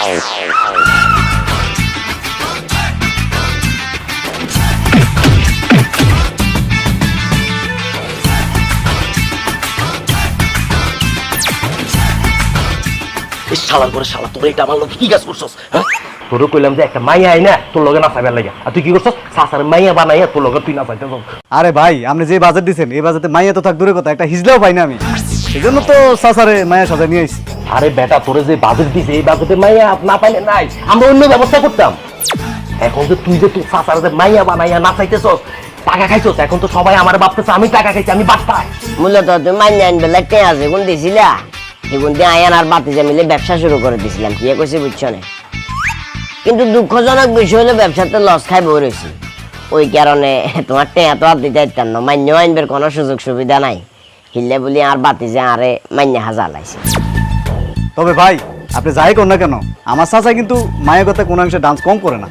শালার করে শালা, তোর এটা আমার লোক কি কাজ করছস? হ্যাঁ, তোরে কইলাম যে একটা মাইয়া আই না তোর লগে না চাইবার লাগে, আর তুই কি করছস? সাসার মাইয়া বানাইয়া তোর লগে তুই না চাইতে। আরে ভাই, আপনি যে বাজেট দিচ্ছেন এই বাজেটে মাইয়া তো থাক দূরের কথা, একটা হিজলাও পাই না আমি, এই জন্য তো সাসারে মায়া সাজা নিয়ে আইছি। আরে বেটা, তোরে যে বাজেট দিছে এই বাজেটে মাইয়া না পাইলে নাই, আমরা অন্য ব্যবস্থা করতাম। এখন যে তুই যে তোর সাসার যে মাইয়া বানাইয়া না চাইতেছস, টাকা খাইছস, এখন তো সবাই আমার ভাবতেছে আমি টাকা খাইছি, আমি বাটপাই। মূলত তুমি মাইয়া আনবে লাগতে আছে কোন দিছিলা, এগুন দিয়ে আয়ান আর বাতিজা মিলে ব্যবসা শুরু করে দিছিলাম, কি কইছি বুঝছো না? কিন্তু দুঃখজনক বিষয় হলো ব্যবসাতে লস খাই বই রয়েছি, ওই কারণে তোমার টেয়া তো আর দিতে পারতাম না, মান্য আনবার কোনো সুযোগ সুবিধা নাই, হিললে বলি আর বাতিজা আরে মান্য হাজা লাইছে। তবে ভাই আপনি যাই কর না কেন, আমার চাচা কিন্তু মায়ের কথা কোনো অংশে ডান্স কম করে না।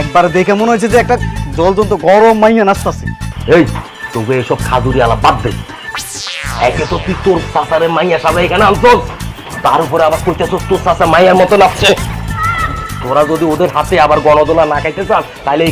একবার দেখে মনে হয়েছে যে একটা জলজন্ত গরম মাইয়া নাচতেছে। এই তোকে এসব খাদুরি আলা বাদ দে। একে তো তুই তোর চাচারে মাইয়া সামনে এখানে আনছস, তার উপরে আবার কইতেছস তোর চাচা মাইয়ার মতো নাচছে। তোরা যদি ওদের হাতে আবার গণদোলা না খাইতে চাস তাহলে